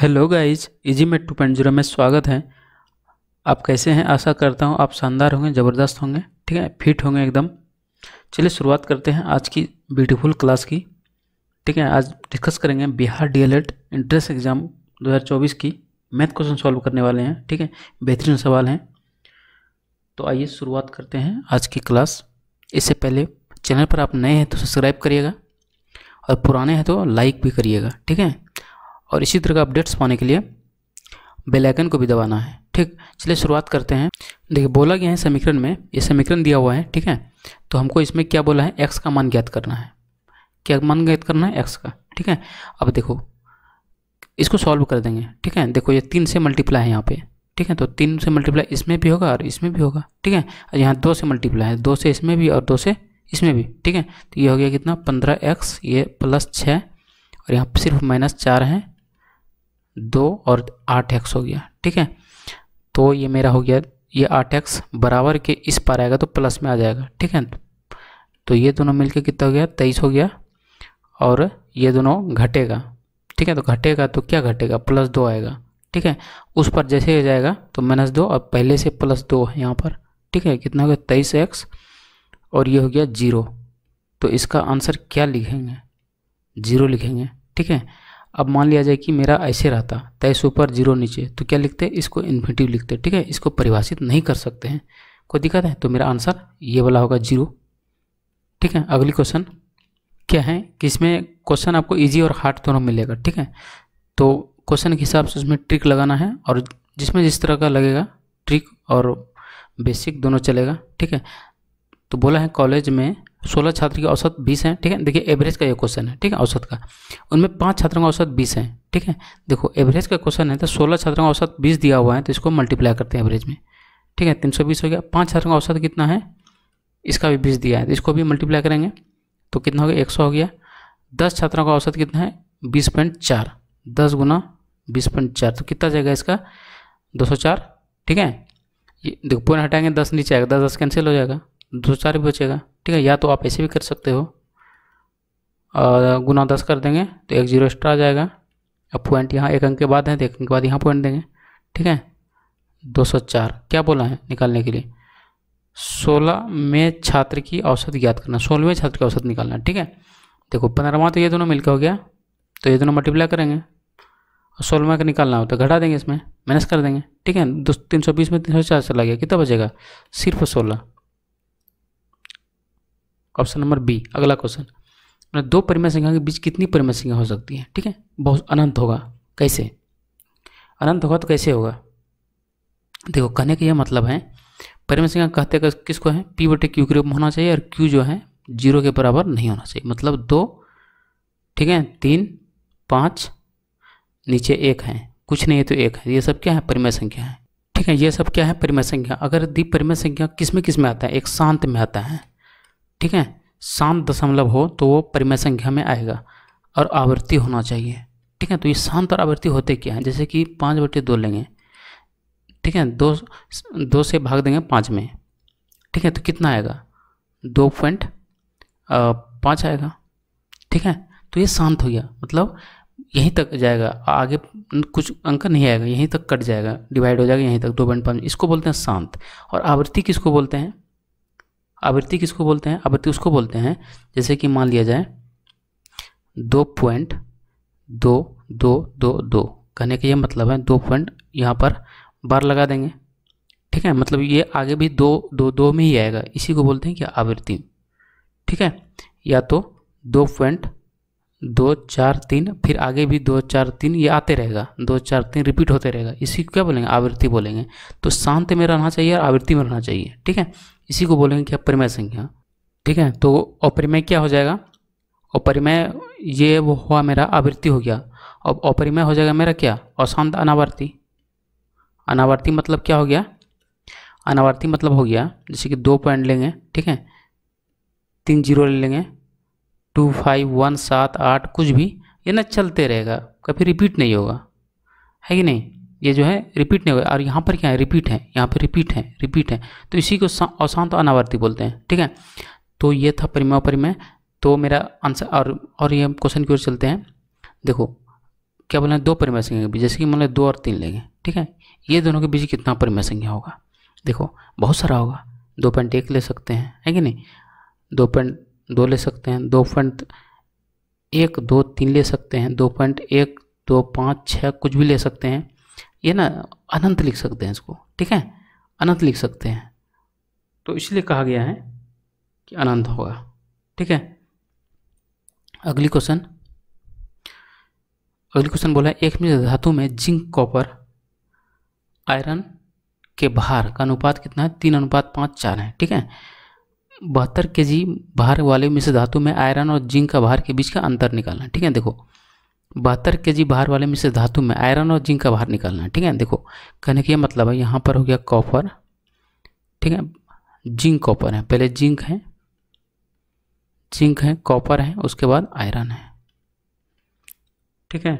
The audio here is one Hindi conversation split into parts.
हेलो गाइज, इजी मेट 2.0 में स्वागत है। आप कैसे हैं? आशा करता हूं आप शानदार होंगे, ज़बरदस्त होंगे, ठीक है, फिट होंगे एकदम। चलिए शुरुआत करते हैं आज की ब्यूटीफुल क्लास की। ठीक है, आज डिस्कस करेंगे बिहार डीएलएड इंट्रेंस एग्ज़ाम 2024 की मैथ क्वेश्चन सॉल्व करने वाले हैं। ठीक है, बेहतरीन सवाल हैं। तो आइए शुरुआत करते हैं आज की क्लास। इससे पहले चैनल पर आप नए हैं तो सब्सक्राइब करिएगा और पुराने हैं तो लाइक भी करिएगा। ठीक है, और इसी तरह का अपडेट्स पाने के लिए बेल आइकन को भी दबाना है। ठीक, चलिए शुरुआत करते हैं। देखिए, बोला गया है समीकरण में, ये समीकरण दिया हुआ है। ठीक है, तो हमको इसमें क्या बोला है, x का मान ज्ञात करना है। क्या मान ज्ञात करना है? x का। ठीक है, अब देखो इसको सॉल्व कर देंगे। ठीक है, देखो ये 3 से मल्टीप्लाई है यहाँ पे। ठीक है, तो 3 से मल्टीप्लाई इसमें भी होगा और इसमें भी होगा। ठीक है, और यहाँ 2 से मल्टीप्लाई है, 2 से इसमें भी और 2 से इसमें भी। ठीक है, तो ये हो गया कितना, 15x, ये प्लस 6 और यहाँ सिर्फ -4 है, 2 और 8x हो गया। ठीक है, तो ये मेरा हो गया, ये 8x बराबर के इस पार आएगा तो प्लस में आ जाएगा। ठीक है, तो ये दोनों मिलके कितना हो गया, 23 हो गया और ये दोनों घटेगा। ठीक है, तो घटेगा तो क्या घटेगा, +2 आएगा। ठीक है, उस पर जैसे हो जाएगा तो -2 और पहले से +2 है यहाँ पर। ठीक है, कितना हो गया, 23x और ये हो गया 0। तो इसका आंसर क्या लिखेंगे, 0 लिखेंगे। ठीक है, अब मान लिया जाए कि मेरा ऐसे रहता 23 ऊपर 0 नीचे, तो क्या लिखते हैं, इसको इन्फिनिटिव लिखते हैं। ठीक है, इसको परिभाषित नहीं कर सकते हैं, कोई दिक्कत है, तो मेरा आंसर ये वाला होगा 0। ठीक है, अगली क्वेश्चन क्या है कि इसमें क्वेश्चन आपको इजी और हार्ड दोनों मिलेगा। ठीक है, तो क्वेश्चन के हिसाब से उसमें ट्रिक लगाना है और जिसमें जिस तरह का लगेगा ट्रिक और बेसिक दोनों चलेगा। ठीक है, तो बोला है कॉलेज में 16 छात्र की औसत 20 है। ठीक है, देखिए एवरेज का ये क्वेश्चन है। ठीक है, औसत का, उनमें 5 छात्रों का औसत 20 है। ठीक है, देखो एवरेज का क्वेश्चन है तो 16 छात्रों का औसत 20 दिया हुआ है, तो इसको मल्टीप्लाई करते हैं एवरेज में। ठीक है, 320 हो गया। 5 छात्रों का औसत कितना है, इसका भी 20 दिया है, तो इसको भी मल्टीप्लाई करेंगे तो कितना हो गया, 100 हो गया। 10 छात्रों का औसत कितना है, 20.4, 10 गुना 20.4, तो कितना जाएगा इसका, 204। ठीक है, ये देखो पॉइंट हटाएंगे 10 नीचे आएगा, 10 10 कैंसिल हो जाएगा, 204 भी बचेगा। ठीक है, या तो आप ऐसे भी कर सकते हो और गुना 10 कर देंगे तो 1 0 एक्स्ट्रा आ जाएगा। अब पॉइंट यहाँ 1 अंक के बाद है तो 1 अंक के बाद यहाँ पॉइंट देंगे। ठीक है, 204 क्या बोला है निकालने के लिए, 16वें छात्र की औसत ज्ञात करना, 16वें छात्र की औसत निकालना। ठीक है, देखो 15वां तो ये दोनों मिलकर हो गया, तो ये दोनों मल्टीप्लाई करेंगे और 16वां का निकालना हो तो घटा देंगे, इसमें माइनस कर देंगे। ठीक है, 320 में 304 चला गया, कितना बचेगा, सिर्फ 16। Option number B. अगला क्वेश्चन, दो परिमेय संख्या के बीच कितनी परिमेय संख्या हो सकती है। ठीक है, बहुत अनंत होगा, कैसे अनंत होगा तो कैसे होगा, देखो कहने का यह मतलब है, परिमेय संख्या कहते हैं किसको है, p/q के रूप में होना चाहिए और q जो है 0 के बराबर नहीं होना चाहिए, मतलब 2, ठीक है, 3, 5, नीचे 1 है, कुछ नहीं है तो 1 है, ये सब क्या है, परिमेय संख्या है। ठीक है, ये सब क्या है, परिमेय संख्या। अगर द्विपरिमेय परिमेय संख्या किस में आता है, एक शांत में आता है। ठीक है, शांत दशमलव हो तो वो परिमेय संख्या में आएगा और आवृत्ति होना चाहिए। ठीक है, तो ये शांत और आवृत्ति होते क्या है, जैसे कि 5/2 लेंगे। ठीक है, 2 से भाग देंगे 5 में। ठीक है, तो कितना आएगा, 2.5 आएगा। ठीक है, तो ये शांत हो गया, मतलब यहीं तक जाएगा, आगे कुछ अंक नहीं आएगा, यहीं तक कट जाएगा, डिवाइड हो जाएगा यहीं तक 2.5, इसको बोलते हैं शांत। और आवृत्ति किसको बोलते हैं, आवृत्ति किसको बोलते हैं, आवृत्ति उसको बोलते हैं जैसे कि मान लिया जाए 2.222, कहने का ये मतलब है 2 पॉइंट यहाँ पर बार लगा देंगे। ठीक है, मतलब ये आगे भी 2 में ही आएगा, इसी को बोलते हैं क्या, आवृत्ति। ठीक है, या तो 2.243, फिर आगे भी 2 4 3 ये आते रहेगा, 2 4 3 रिपीट होते रहेगा, इसी को क्या बोलेंगे, आवृत्ति बोलेंगे। तो शांत में रहना चाहिए और आवृत्ति में रहना चाहिए। ठीक है, इसी को बोलेंगे क्या, परिमेय संख्या। ठीक है, तो अपरिमेय क्या हो जाएगा, अपरिमेय ये वो हुआ मेरा आवृत्ति हो गया, अब अपरिमेय हो जाएगा मेरा क्या, अशांत अनावर्ती। अनावर्ती मतलब क्या हो गया, अनावर्ती मतलब हो गया जैसे कि 2 पॉइंट लेंगे, ठीक है, 3 0 ले लेंगे, 2 5 1 7 8 कुछ भी, ये ना चलते रहेगा, कभी रिपीट नहीं होगा, है कि नहीं, ये जो है रिपीट नहीं होगा। और यहाँ पर क्या है, रिपीट है, यहाँ पर रिपीट है, तो इसी को अशांत अनावर्ती बोलते हैं। ठीक है, तो ये था परिमेय अपरिमेय। तो मेरा आंसर, और ये क्वेश्चन की ओर चलते हैं। देखो क्या बोले 2 परिमेय संख्या के बीच, जैसे कि मान लो 2 और 3 लेंगे, ठीक है, ये दोनों के बीच कितना परिमेय संख्या होगा, देखो बहुत सारा होगा। 2.1 ले सकते हैं, है कि नहीं, 2.2 ले सकते हैं, 2.1 2 3 ले सकते हैं, 2.1 2 5 6 कुछ भी ले सकते हैं। ये ना अनंत लिख सकते हैं इसको, ठीक है, अनंत लिख सकते हैं, तो इसलिए कहा गया है कि अनंत होगा, ठीक है। अगली क्वेश्चन बोला है एक मिश्र धातु में जिंक कॉपर आयरन के भार का अनुपात कितना है, 3:5 है, ठीक है। 72 kg भार वाले मिश्र धातु में आयरन और जिंक का भार के बीच का अंतर निकालना है, ठीक है। देखो 72 kg भार वाले मिश्र धातु में आयरन और जिंक का भार निकालना है, ठीक है। देखो कहने का मतलब है यहाँ पर हो गया कॉपर, ठीक है, जिंक कॉपर है, पहले जिंक है कॉपर है, उसके बाद आयरन है, ठीक है।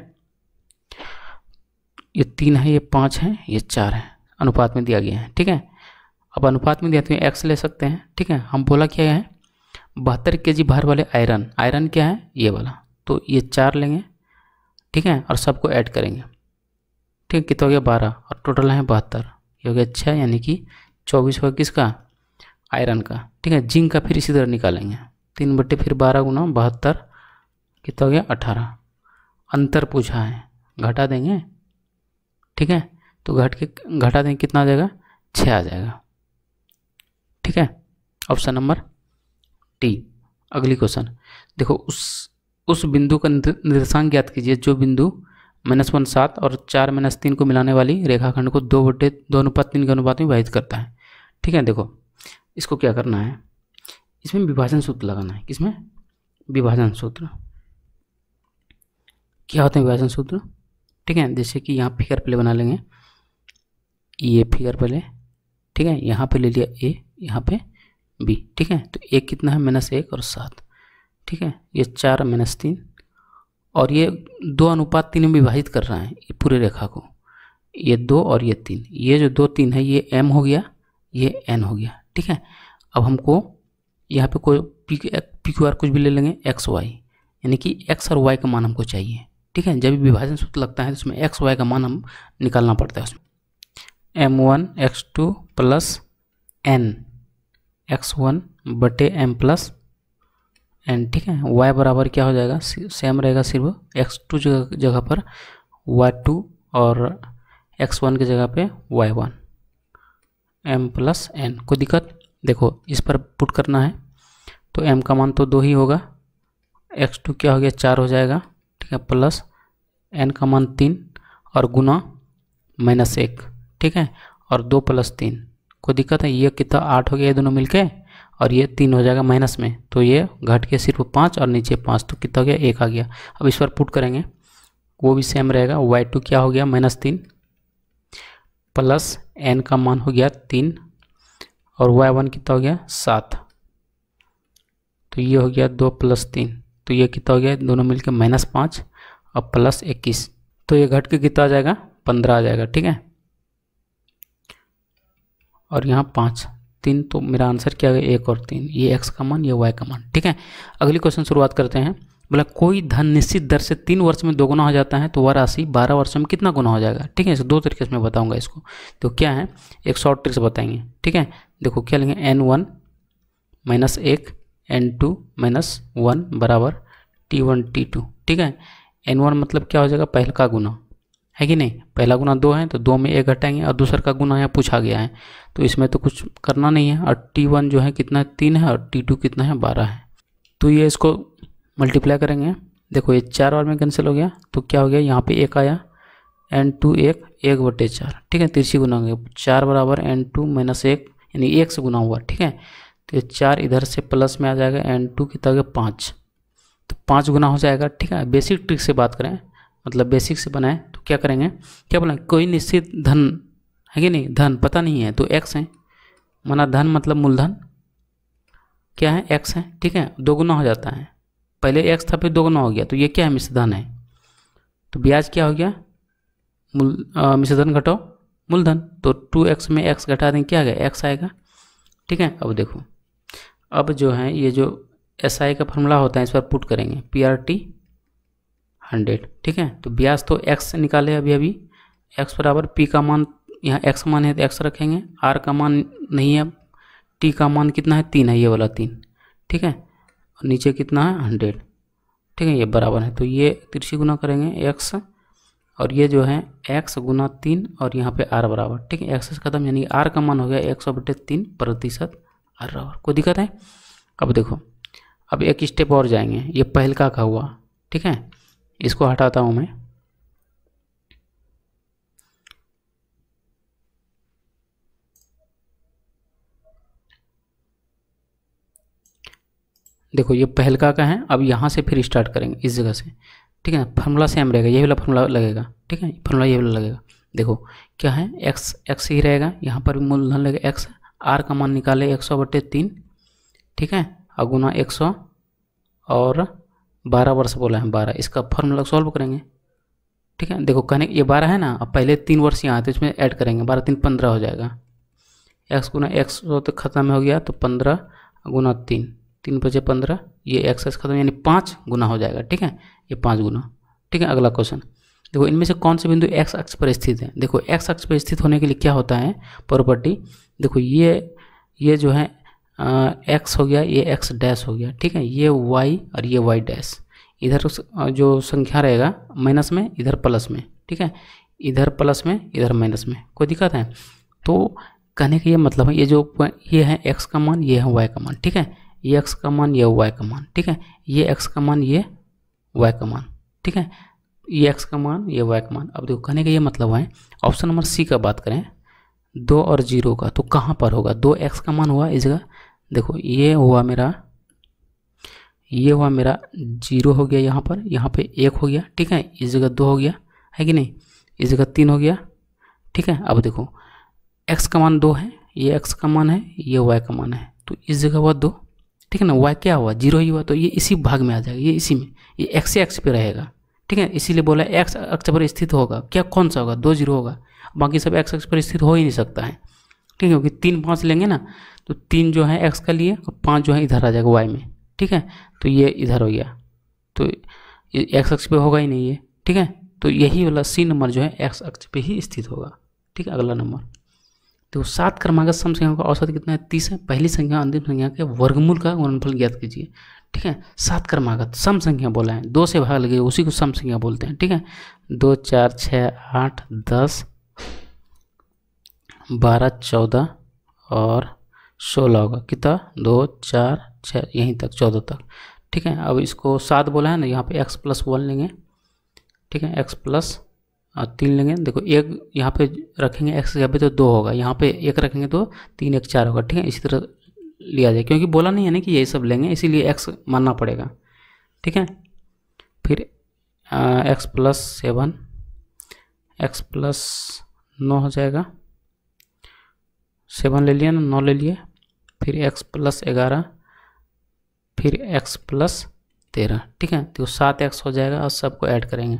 ये 3 है, ये 5 है, ये 4 है, अनुपात में दिया गया है, ठीक है। अब अनुपात में दिया तो एक्स ले सकते हैं, ठीक है। हम बोला क्या है 72 kg भार वाले आयरन क्या है ये वाला, तो ये 4 लेंगे, ठीक है, और सबको ऐड करेंगे, ठीक है, कितना हो गया 12 और टोटल है 72, ये हो गया 6, यानी कि 24 होगा किसका, आयरन का, ठीक है। जिंक का फिर इसी तरह निकालेंगे, 3/12 गुना 72 कितना हो गया 18। अंतर पूछा है, घटा देंगे, ठीक है, तो घटा देंगे, कितना आ जाएगा 6 आ जाएगा, ठीक है। Option number D. अगली क्वेश्चन देखो, उस बिंदु का निर्देशांक ज्ञात कीजिए जो बिंदु -1 7 और 4 -3 को मिलाने वाली रेखाखंड को 2/2:3 के अनुपात में विभाजित करता है, ठीक है। देखो इसको क्या करना है, इसमें विभाजन सूत्र लगाना है, किसमें, विभाजन सूत्र। क्या होता है विभाजन सूत्र, ठीक है। जैसे कि यहाँ फिगर पहले बना लेंगे, ये फिगर पहले, ठीक है, यहाँ पे ले लिया ए, यहाँ पे बी, ठीक है। तो एक कितना है -1 और 7, ठीक है, ये 4 -3 और ये 2:3 में विभाजित कर रहा है ये पूरे रेखा को, ये 2 और ये 3, ये जो 2 3 है ये m हो गया, ये n हो गया, ठीक है। अब हमको यहाँ पे कोई पी क्यू आर कुछ भी ले लेंगे x y, यानी कि x और y का मान हमको चाहिए, ठीक है। जब भी विभाजन सूत्र लगता है तो उसमें x y का मान हम निकालना पड़ता है, उसमें m1 x2 plus n x1 बटे m प्लस n, ठीक है। y बराबर क्या हो जाएगा, सेम रहेगा, सिर्फ x2 जगह पर y2 और x1 की जगह पे y1, m प्लस n। कोई दिक्कत, देखो इस पर पुट करना है तो m का मान तो 2 ही होगा, x2 क्या हो गया 4 हो जाएगा, ठीक है, प्लस n का मान 3 और गुना -1, ठीक है, और 2 + 3। कोई दिक्कत है, ये कितना 8 हो गया ये दोनों मिलके, और ये 3 हो जाएगा माइनस में, तो ये घट के सिर्फ 5 और नीचे 5, तो कितना हो गया 1 आ गया। अब इस पर पुट करेंगे, वो भी सेम रहेगा, y2 क्या हो गया -3 प्लस n का मान हो गया 3 और y1 कितना हो गया 7, तो ये हो गया 2 + 3, तो ये कितना हो गया दोनों मिलके -5 और प्लस 21, तो ये घट के कितना आ जाएगा 15 आ जाएगा, ठीक है। और यहाँ 5 3, तो मेरा आंसर क्या है 1 और 3, ये x का मान, ये y का मान, ठीक है। अगली क्वेश्चन शुरुआत करते हैं। बोला कोई धन निश्चित दर से 3 वर्ष में 2 गुना हो जाता है तो वह राशि 12 वर्ष में कितना गुना हो जाएगा, ठीक है। इसे 2 तरीके से मैं बताऊंगा इसको, तो क्या है एक शॉर्ट ट्रिक से बताएंगे, ठीक है। देखो क्या लेंगे, n1 - 1 n2 - 1 बराबर t1 t2, ठीक है। n1 मतलब क्या हो जाएगा पहले का गुना, है कि नहीं, पहला गुना 2 है तो 2 में 1 घटाएंगे, और दूसरा का गुना यहाँ पूछा गया है तो इसमें तो कुछ करना नहीं है। और t1 जो है कितना 3 है और t2 कितना है 12 है, तो ये इसको मल्टीप्लाई करेंगे। देखो ये 4 बार में कैंसिल हो गया, तो क्या हो गया यहाँ पे 1 आया, n2 1/4, ठीक है, तिरछी गुना हो गया, 4 बराबर n2 - 1 यानी 1 से गुना हुआ, ठीक है। तो ये 4 इधर से प्लस में आ जाएगा, n2 कितना हो गया 5, तो 5 गुना हो जाएगा, ठीक है। बेसिक ट्रिक से बात करें, मतलब बेसिक से बनाए तो क्या करेंगे, क्या बोला कोई निश्चित धन है कि नहीं, धन पता नहीं है तो x है, माना धन मतलब मूलधन क्या है x है, ठीक है, 2 गुना हो जाता है, पहले x था फिर 2 गुना हो गया, तो ये क्या है मिश्र धन है, तो ब्याज क्या हो गया मिश्र धन घटाओ मूलधन, तो 2x में x घटा दें क्या आ गया x आएगा, ठीक है। अब देखो अब जो है ये जो SI का फॉर्मूला होता है इस पर पुट करेंगे, PRT 100, ठीक है। तो ब्याज तो x निकाले अभी x बराबर p का मान, यहाँ x मान है तो x रखेंगे, r का मान नहीं है, t का मान कितना है 3 है, ये वाला 3, ठीक है। और नीचे कितना है 100, ठीक है, ये बराबर है। तो ये तिरछी गुना करेंगे x और ये जो है x गुना 3 और यहाँ पे r बराबर, ठीक है, x से खत्म, यानी r का मान हो गया 100/3% r बराबर। कोई दिक्कत है? अब देखो, अब एक स्टेप और जाएंगे, ये पहलका का हुआ, ठीक है, इसको हटाता हूँ मैं। देखो ये पहलका का है, अब यहाँ से फिर स्टार्ट करेंगे इस जगह से, ठीक है। फार्मूला सेम रहेगा, ये वाला फार्मूला लगेगा, ठीक है, फार्मूला ये वाला लगेगा। देखो क्या है, x ही रहेगा, यहाँ पर भी मूलधन लगेगा x, r का मान निकाले 100/3, ठीक है, और गुना 100 और 12 वर्ष बोला है 12, इसका फार्मूला सॉल्व करेंगे, ठीक है। देखो कहने ये 12 है ना, अब पहले 3 वर्ष यहाँ तो इसमें ऐड करेंगे, 12 3 15 हो जाएगा, x गुना 100 तो खत्म हो गया, तो 15 गुना 3, 3 बचे 15, ये x खत्म, यानी 5 गुना हो जाएगा, ठीक है, ये 5 गुना, ठीक है। अगला क्वेश्चन देखो, इनमें से कौन से बिंदु x अक्ष पर स्थित है। देखो x अक्ष पर स्थित होने के लिए क्या होता है प्रॉपर्टी, देखो ये जो है x हो गया, ये x डैश हो गया, ठीक है, ये y और ये y डैश, इधर जो संख्या रहेगा माइनस में, इधर प्लस में, ठीक है, इधर प्लस में इधर माइनस में, कोई दिक्कत है? तो कहने का ये मतलब है, ये जो ये है x का मान, ये है y का मान, ठीक है, ये x का मान, ये y का मान, ठीक है, ये x का मान, ये y का मान, ठीक है, ये x का मान, ये y का मान। अब देखो कहने का ये मतलब है, ऑप्शन नंबर सी का बात करें 2 और 0 का, तो कहाँ पर होगा, 2x का मान हुआ इस जगह, देखो ये हुआ मेरा 0 हो गया, यहाँ पे 1 हो गया, ठीक है, इस जगह 2 हो गया, है कि नहीं, इस जगह 3 हो गया, ठीक है। अब देखो x का मान 2 है, ये x का मान है, ये y का मान है, तो इस जगह हुआ 2, ठीक है ना, y क्या हुआ 0 ही हुआ, तो ये इसी भाग में आ जाएगा, ये इसी में, ये x से x पे रहेगा, ठीक है, इसीलिए बोला x अक्ष पर स्थित होगा, क्या कौन सा होगा, 2 0 होगा, बाकी सब x अक्ष पर स्थित हो ही नहीं सकता है, ठीक है, क्योंकि 3 5 लेंगे ना, तो 3 जो है x का लिए और 5 जो है इधर आ जाएगा y में, ठीक है, तो ये इधर हो गया, तो ये x अक्ष पे होगा ही नहीं ये, ठीक है, तो यही वाला सी नंबर जो है x अक्ष पे ही स्थित होगा, ठीक है। अगला नंबर तो 7 क्रमागत सम संख्याओं का औसत कितना है, 30 है। पहली संख्या अंतिम संख्या के वर्गमूल का गुणनफल ज्ञात कीजिए, ठीक है। 7 क्रमागत सम संख्या बोला है, 2 से भाग लगे उसी को सम संख्या बोलते हैं, ठीक है। 2 4 6 8 10 12 14 और 16 होगा, कितना 2 4 6 यहीं तक 14 तक, ठीक है। अब इसको 7 बोला है ना, यहाँ पे x + 1 लेंगे, ठीक है, x + 3 लेंगे, देखो 1 यहाँ पे रखेंगे x जगह पे तो 2 होगा, यहाँ पे 1 रखेंगे तो 3 1 4 होगा, ठीक है, इसी तरह लिया जाए, क्योंकि बोला नहीं है ना कि यही सब लेंगे, इसीलिए x मानना पड़ेगा, ठीक है। फिर x + 7 x + 9 हो जाएगा, 7 ले लिया ना, 9 ले लिए, फिर x + 11, फिर x + 13, ठीक है, तो 7x हो जाएगा और सबको ऐड करेंगे,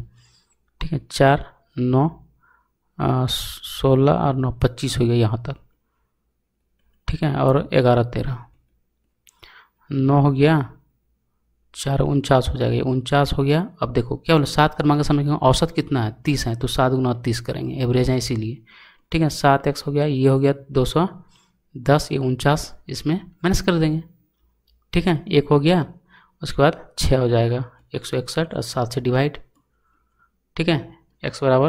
ठीक है, 4 9 16 और 9 25 हो गया यहाँ तक, ठीक है, और 11 13 9 हो गया, 4 49 हो जाएगा, 49 हो गया। अब देखो क्या बोला, 7 क्रमांक संख्या का औसत कितना है 30 है, तो 7 गुना 30 करेंगे, एवरेज है इसीलिए, ठीक है। 7x हो गया, ये हो गया 210, ये 49 इसमें माइनस कर देंगे, ठीक है, 1 हो गया, उसके बाद 6 हो जाएगा, 161 और 7 से डिवाइड, ठीक है, x बराबर,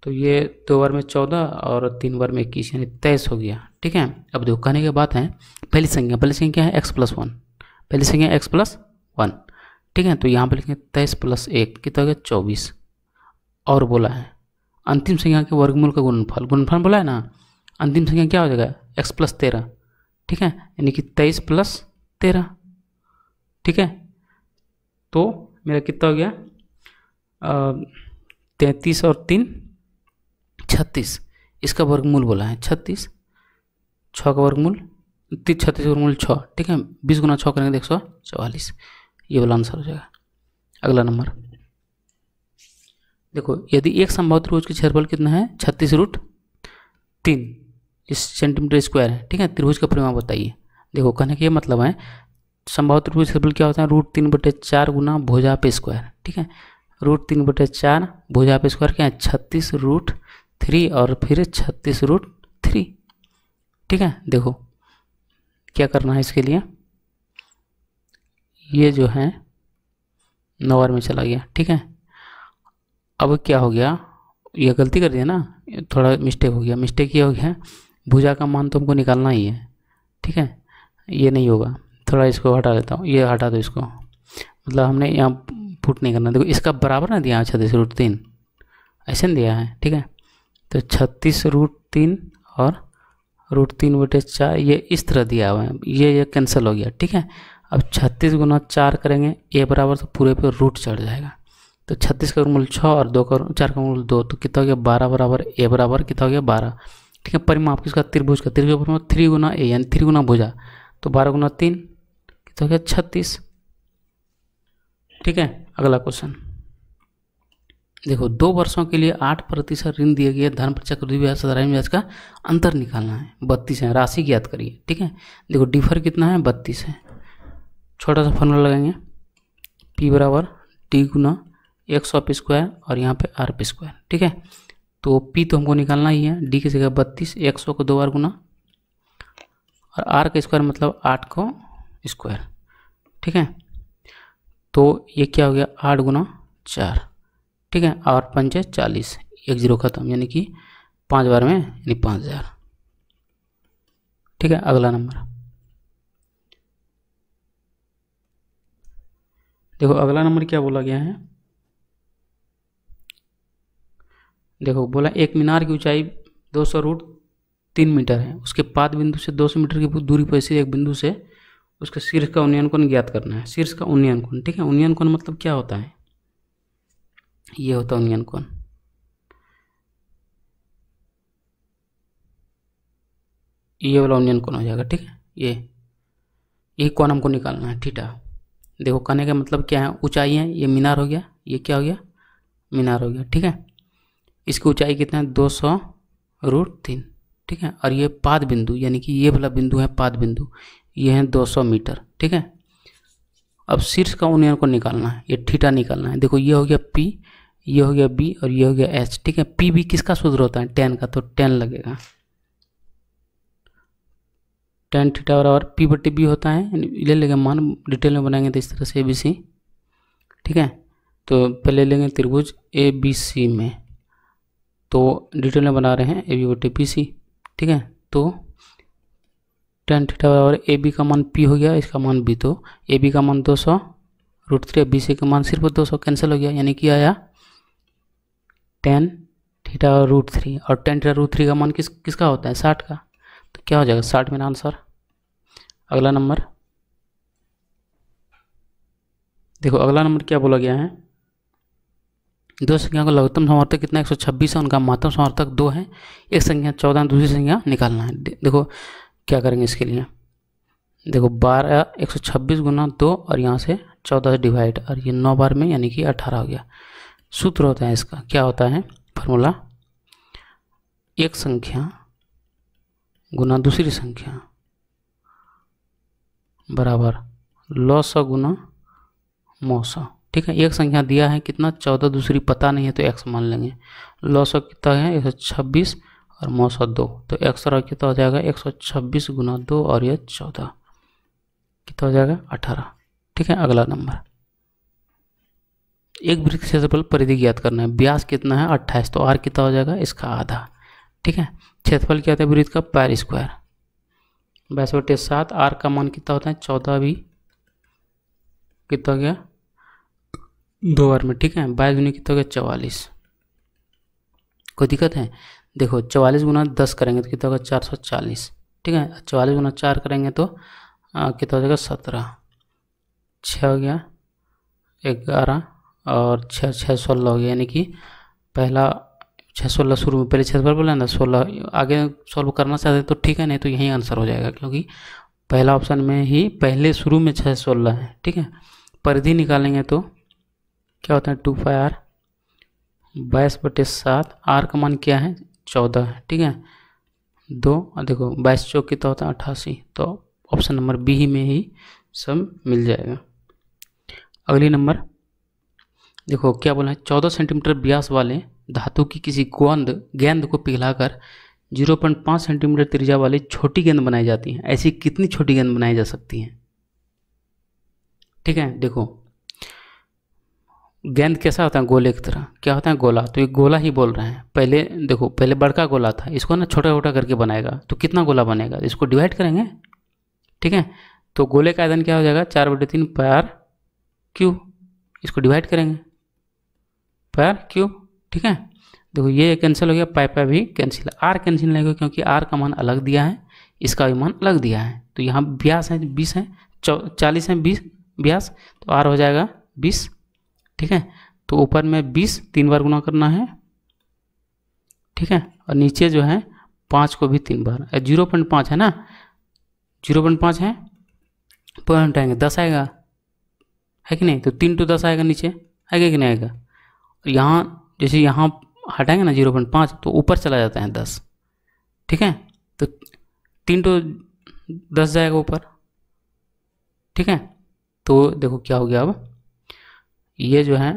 तो ये 2 बार में 14 और 3 बार में 21 यानी 23 हो गया, ठीक है। अब देखो कहने के बात है, पहली संख्या क्या है x + 1, पहली संख्या x + 1, ठीक है, तो यहाँ पर लिखेंगे 23 + 1 कितना हो गया 24, और बोला है अंतिम संख्या के वर्गमूल का गुणनफल बोला है ना, अंतिम संख्या क्या हो जाएगा x + 13, ठीक है, यानी कि 23 + 13, ठीक है, तो मेरा कितना हो गया 33 और 3 36, इसका वर्गमूल बोला है 36, 6 का वर्गमूल 36 वर्गमूल 6, ठीक है, 20 गुना 6 करेंगे 144, ये वाला आंसर हो जाएगा। अगला नंबर देखो, यदि एक संभावित त्रिभुज का क्षेत्रफल कितना है 36√3 सेंटीमीटर स्क्वायर है, ठीक है, त्रिभुज का परिमाण बताइए। देखो कहने का ये मतलब है संभावित त्रिभुज क्षेत्रफल क्या होता है, √3/4 गुना भुजा पे स्क्वायर, ठीक है। √3/4 भुजा पे स्क्वायर क्या है, 36√3 और फिर 36√3, ठीक है। देखो क्या करना है इसके लिए, ये जो है 9 बार में चला गया, ठीक है। अब क्या हो गया, ये गलती कर दिया ना, थोड़ा मिस्टेक हो गया। मिस्टेक ये हो गया, भुजा का मान तो हमको निकालना ही है, ठीक है। ये नहीं होगा, थोड़ा इसको हटा देता हूँ, ये हटा दो इसको, मतलब हमने यहाँ पुट नहीं करना। देखो इसका बराबर ना दिया 36√3, ऐसे नहीं दिया है, ठीक है। तो 36√3 और √3/4 ये इस तरह दिया हुआ है, ये कैंसिल हो गया, ठीक है। अब 36 गुना 4 करेंगे, ए बराबर तो पूरे पे रूट चढ़ जाएगा। तो 36 का वर्गमूल 6 और 4 का वर्गमूल 2, तो कितना हो गया 12 बराबर ए बराबर कितना हो गया 12, ठीक है। परिमाप किसका, त्रिभुज का, त्रिभुज का 3 गुना ए यानी 3 गुना भुजा, तो 12 गुना 3 कितना हो गया 36, ठीक है। अगला क्वेश्चन देखो, 2 वर्षों के लिए 8% ऋण दिए गए धन पर चक्रवृद्धि ब्याज साधारण ब्याज का अंतर निकालना है, 32 है, राशि ज्ञात करिए, ठीक है। देखो डिफर कितना है 32 है, छोटा सा फॉर्मूला लगाएंगे, P बराबर डी गुना 100 पे स्क्वायर और यहाँ पे R पे स्क्वायर, ठीक है। तो P तो हमको निकालना ही है, D की जगह 32, 100 को 2 बार गुना और R का स्क्वायर मतलब 8 को स्क्वायर, ठीक है। तो ये क्या हो गया 8 गुना 4, ठीक है। और 5 40, 1 0 खत्म, यानी कि 5 बार में यानी 5000, ठीक है। अगला नंबर देखो, अगला नंबर क्या बोला गया है, देखो बोला एक मीनार की ऊंचाई 200√3 मीटर है, उसके पाद बिंदु से 200 मीटर की दूरी पर स्थित एक बिंदु से उसके शीर्ष का उन्नयन कोण ज्ञात करना है। शीर्ष का उन्नयन कोण, ठीक है। उन्नयन कोण मतलब क्या होता है, ये होता है उन्नयन कोण, ये वाला उन्नयन कोण हो जाएगा, ठीक है। यही कोण हमको निकालना है, थीटा। देखो कहने का मतलब क्या है, ऊंचाई है, ये मीनार हो गया, ये क्या हो गया मीनार हो गया, ठीक है। इसकी ऊंचाई कितना है 200√3, ठीक है। और ये पाद बिंदु यानी कि ये वाला बिंदु है पाद बिंदु, ये है 200 मीटर, ठीक है। अब शीर्ष का उन्नयन को निकालना है, ये थीटा निकालना है। देखो ये हो गया P, ये हो गया B और ये हो गया H, ठीक है। P भी किसका सूत्र होता है, tan का, तो tan लगेगा, tan थीटा बराबर P/B होता है, ले लेंगे मान, डिटेल में बनाएंगे तो इस तरह से ABC, ठीक है। तो पहले लेंगे त्रिभुज ABC में, तो डिटेल में बना रहे हैं AB/BC, ठीक है। तो tan थीटा बराबर AB का मान P हो गया, इसका मान B, तो AB का मान 200√3, BC का मान सिर्फ 200, कैंसिल हो गया, यानी कि आया tan थीटा√3 और tan थीटा√3 का मान किसका होता है 60 का, तो क्या हो जाएगा 60 मेरा आंसर। अगला नंबर देखो, अगला नंबर क्या बोला गया है, दो संख्या का लघुत्तम समावर्तक कितना 126 है, उनका महत्तम समावर्तक 2 है, एक संख्या 14 दूसरी संख्या निकालना है। देखो क्या करेंगे इसके लिए, देखो 12 126 गुना 2 और यहाँ से 14 से डिवाइड, और ये 9 बार में यानी कि 18 हो गया। सूत्र होता है इसका, क्या होता है फार्मूला, एक संख्या गुना दूसरी संख्या बराबर लॉस गुना मौसा, ठीक है। एक संख्या दिया है कितना 14, दूसरी पता नहीं है तो x मान लेंगे, लॉस कितना है 126 और मौसा 2, तो x और कितना हो जाएगा 126 गुना 2 और ये 14 कितना हो जाएगा 18, ठीक है। अगला नंबर, एक वृत्त के क्षेत्रफल परिधि ज्ञात करना है, व्यास कितना है 28, तो r कितना हो जाएगा इसका आधा, ठीक है। क्षेत्रफल क्या होता है वृत्त का पायर स्क्वायर, 22/7, r का मान कितना होता है 14, भी कितना हो गया 2 बार में, ठीक है। 22 गुना कितना हो गया 44, कोई दिक्कत है, देखो 44 गुना 10 करेंगे तो कितना होगा 440, ठीक है। 44 गुना 4 करेंगे तो कितना हो जाएगा 17, 6 हो गया 11 और 6 6 16 हो गया, यानी कि पहला 6 16 शुरू में, पहले 6 बार बोला ना 16, आगे सॉल्व करना चाहते तो ठीक है, नहीं तो यही आंसर हो जाएगा, क्योंकि पहला ऑप्शन में ही पहले शुरू में 6 16 है, ठीक है। परिधि निकालेंगे तो क्या होता है 2πr 22/7, r का मान क्या है 14 है, ठीक है। 2 और देखो 22 चौक कितना होता है 88, तो ऑप्शन नंबर बी ही में ही सब मिल जाएगा। अगली नंबर देखो क्या बोला है, 14 सेंटीमीटर व्यास वाले धातु की किसी गेंद को पिघलाकर 0.5 सेंटीमीटर त्रिज्या वाली छोटी गेंद बनाई जाती है। ऐसी कितनी छोटी गेंद बनाई जा सकती है? ठीक है, देखो गेंद कैसा होता है, गोले की तरह, क्या होता है, गोला। तो ये गोला ही बोल रहे हैं। पहले देखो, पहले बड़का गोला था, इसको ना छोटा छोटा करके बनाएगा तो कितना गोला बनेगा, इसको डिवाइड करेंगे। ठीक है, तो गोले का आयतन क्या हो जाएगा, 4/3 पाई क्यूब। इसको डिवाइड करेंगे, पाई क्यूब। ठीक है, देखो ये कैंसिल हो गया, पाई पाई भी कैंसिल, आर कैंसिल नहीं होगा क्योंकि आर का मान अलग दिया है, इसका भी मान अलग दिया है। तो यहाँ व्यास है 20 है, 40 है 20 व्यास, तो आर हो जाएगा 20। ठीक है, तो ऊपर में 20 3 बार गुना करना है। ठीक है, और नीचे जो है 5 को भी 3 बार, 0.5 है ना, 0.5 है, पॉइंट आएंगे 10 आएगा, है कि नहीं। तो 3 to 10 आएगा, नीचे आएगा कि नहीं आएगा। यहाँ जैसे यहाँ हटाएंगे ना 0.5, तो ऊपर चला जाता है 10। ठीक है, तो 3 to 10 जाएगा ऊपर। ठीक है, तो देखो क्या हो गया, अब ये जो है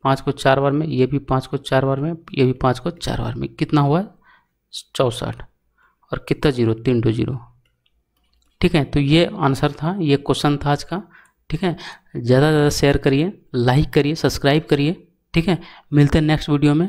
5 को 4 बार में, ये भी 5 को 4 बार में, ये भी 5 को 4 बार में, कितना हुआ 64, और कितना 0, 3 to 0। ठीक है, तो ये आंसर था, ये क्वेश्चन था आज का। ठीक है, ज़्यादा से ज़्यादा शेयर करिए, लाइक करिए, सब्सक्राइब करिए। ठीक है, मिलते हैं नेक्स्ट वीडियो में।